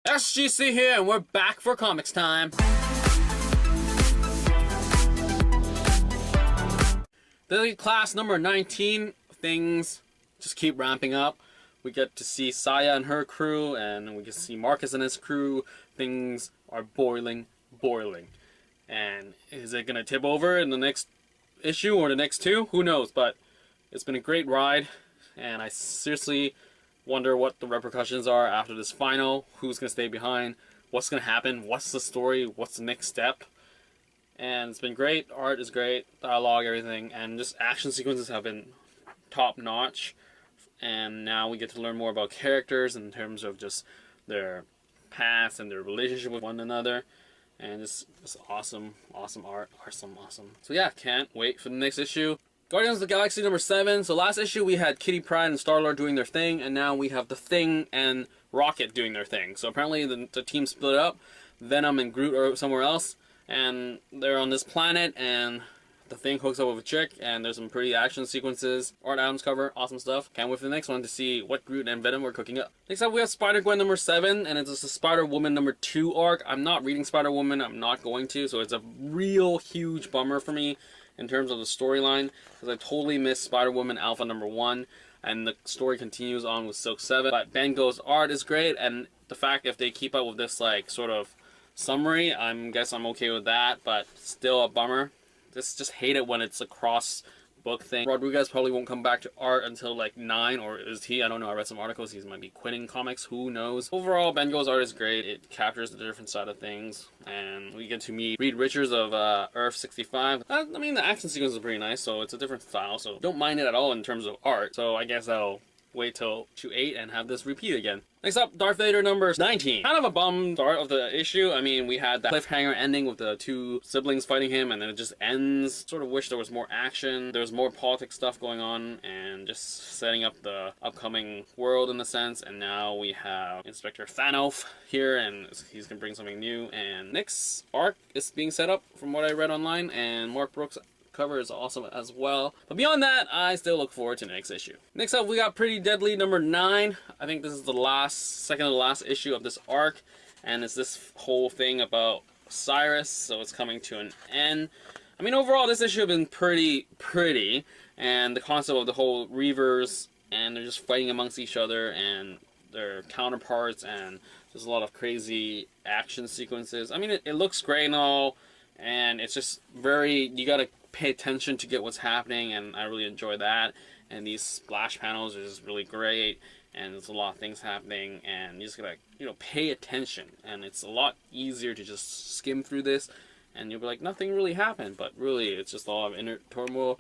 SGC here, and we're back for comics time. The class number 19, things just keep ramping up. We get to see Saya and her crew, and we get to see Marcus and his crew. Things are boiling. And is it going to tip over in the next issue or the next two? Who knows, but it's been a great ride, and I seriously wonder what the repercussions are after this final. Who's going to stay behind? What's going to happen? What's the story? What's the next step? And it's been great. Art is great. Dialogue, everything. And just action sequences have been top notch. And now we get to learn more about characters in terms of just their past and their relationship with one another. And just awesome art. Awesome. So yeah, can't wait for the next issue. Guardians of the Galaxy number 7. So last issue we had Kitty Pryde and Star-Lord doing their thing, and now we have the Thing and Rocket doing their thing. So apparently the team split up. Venom and Groot are somewhere else, and they're on this planet, and the Thing hooks up with a chick, and there's some pretty action sequences. Art Adams cover, awesome stuff. Can't wait for the next one to see what Groot and Venom are cooking up. Next up we have Spider-Gwen number 7, and it's a Spider-Woman number 2 arc. I'm not reading Spider-Woman, I'm not going to, so it's a real huge bummer for me in terms of the storyline, because I totally missed Spider-Woman Alpha number 1, and the story continues on with Silk 7. But Bengal's art is great, and the fact if they keep up with this like sort of summary, guess I'm okay with that, but still a bummer. Just hate it when it's a cross book thing. Rodriguez probably won't come back to art until like 9, or is he? I don't know. I read some articles. He might be quitting comics. Who knows? Overall, Bengal's art is great. It captures the different side of things, and we get to meet Reed Richards of Earth 65. I mean, the action sequence is pretty nice, so it's a different style. So don't mind it at all in terms of art. So I guess I'll wait till issue 8 and have this repeat again. Next up, Darth Vader number 19. Kind of a bum start of the issue. I mean, we had that cliffhanger ending with the two siblings fighting him, and then it just ends. Sort of wish there was more action. There was more politics stuff going on, and just setting up the upcoming world in a sense. And now we have Inspector Thanos here, and he's gonna bring something new. And next arc is being set up from what I read online, and Mark Brooks' cover is awesome as well. But beyond that, I still look forward to the next issue. Next up, we got Pretty Deadly number 9. I think this is the second to the last issue of this arc, and it's this whole thing about Cyrus, so it's coming to an end. I mean, overall, this issue has been pretty, and the concept of the whole Reavers, and they're just fighting amongst each other and their counterparts, and there's a lot of crazy action sequences. I mean, it looks great and all, and it's just you gotta pay attention to get what's happening, and I really enjoy that. And these splash panels are just really great, and there's a lot of things happening, and you just gotta pay attention, and it's a lot easier to just skim through this and you'll be like, nothing really happened, but really it's just a lot of inner turmoil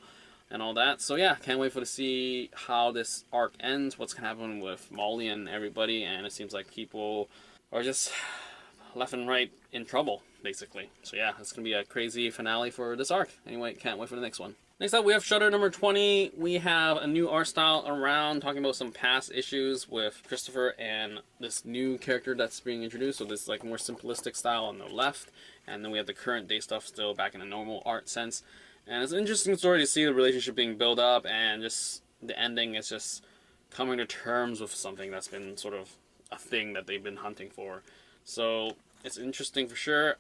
and all that. So yeah, can't wait to see how this arc ends, what's gonna happen with Molly and everybody, and it seems like people are just left and right in trouble, basically. So yeah, it's gonna be a crazy finale for this arc. Anyway, can't wait for the next one. Next up, we have Shudder number 20. We have a new art style around, talking about some past issues with Christopher and this new character that's being introduced. So this like more simplistic style on the left, and then we have the current day stuff still back in a normal art sense. And it's an interesting story to see the relationship being built up, and just the ending is just coming to terms with something that's been sort of a thing that they've been hunting for. So it's interesting for sure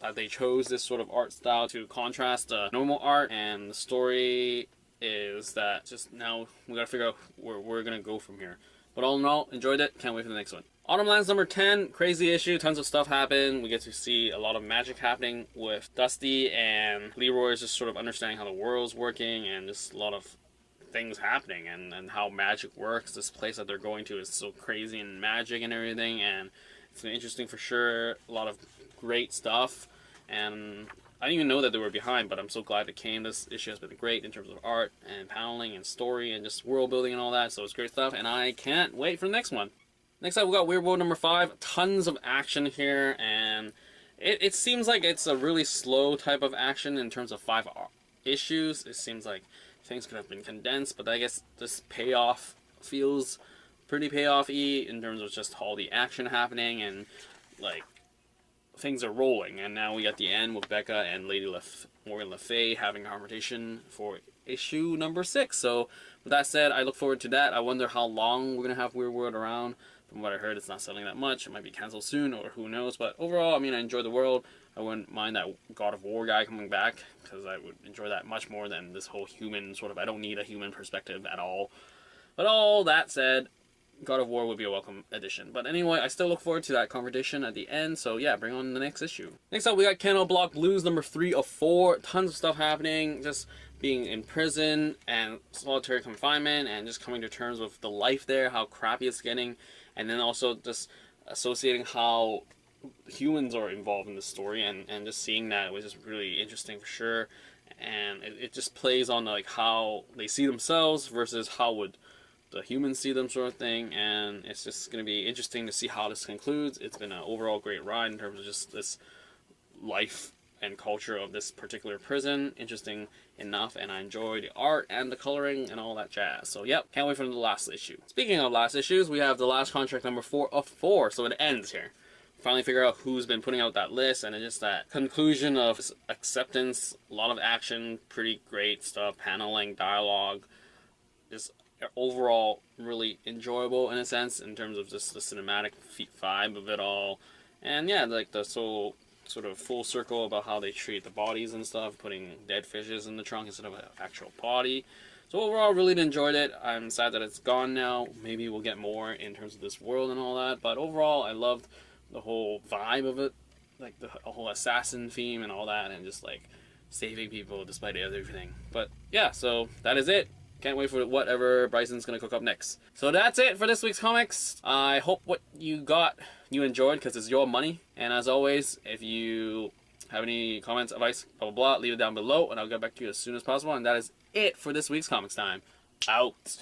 that they chose this sort of art style to contrast the normal art, and the story is that just now we gotta figure out where we're gonna go from here. But all in all, enjoyed it, can't wait for the next one. Autumnlands number 10, crazy issue, tons of stuff happened. We get to see a lot of magic happening with Dusty, and Leroy is just sort of understanding how the world's working, and just a lot of things happening, and how magic works. This place that they're going to is so crazy and magic and everything, and it's been interesting for sure. A lot of great stuff, and I didn't even know that they were behind, but I'm so glad it came. This issue has been great in terms of art and paneling and story and just world building and all that, so it's great stuff, and I can't wait for the next one. Next up, we got Weirdworld number 5. Tons of action here, and it seems like it's a really slow type of action in terms of 5 issues. It seems like things could have been condensed, but I guess this payoff feels pretty payoff-y in terms of just all the action happening, and like things are rolling. And now we got the end with Becca and Lady Morgan Le Fay having a confrontation for issue number 6. So with that said, I look forward to that. I wonder how long we're gonna have Weirdworld around, From what I heard, it's not selling that much. It might be canceled soon, or who knows. But overall, I mean, I enjoy the world. I wouldn't mind that God of War guy coming back, because I would enjoy that much more than this whole human sort of, I don't need a human perspective at all. But all that said, God of War would be a welcome addition. But anyway, I still look forward to that confrontation at the end. So yeah, bring on the next issue. Next up, we got Kendall Block Blues number 3 of 4. Tons of stuff happening. Just being in prison and solitary confinement and just coming to terms with the life there, how crappy it's getting. And then also just associating how humans are involved in the story, and just seeing that was just really interesting for sure. And it just plays on like how they see themselves versus how would the humans see them, sort of thing. And it's just going to be interesting to see how this concludes. It's been an overall great ride in terms of just this life and culture of this particular prison. Interesting enough, and I enjoy the art and the coloring and all that jazz. So yep, can't wait for the last issue. Speaking of last issues, we have the last contract number 4 of 4, so it ends here. Finally figure out who's been putting out that list, and it's just that conclusion of acceptance, a lot of action, pretty great stuff, paneling, dialogue, just overall really enjoyable in a sense in terms of just the cinematic vibe of it all. And yeah, like the sort of full circle about how they treat the bodies and stuff, putting dead fishes in the trunk instead of an actual body. So overall, really enjoyed it. I'm sad that it's gone now. Maybe we'll get more in terms of this world and all that, but overall I loved the whole vibe of it, like the whole assassin theme and all that, and just like saving people despite everything. But yeah, so that is it. Can't wait for whatever Bryson's going to cook up next. So that's it for this week's comics. I hope what you you enjoyed, because it's your money. And as always, if you have any comments, advice, blah, blah, blah, leave it down below, and I'll get back to you as soon as possible. And that is it for this week's Comics Time. Out.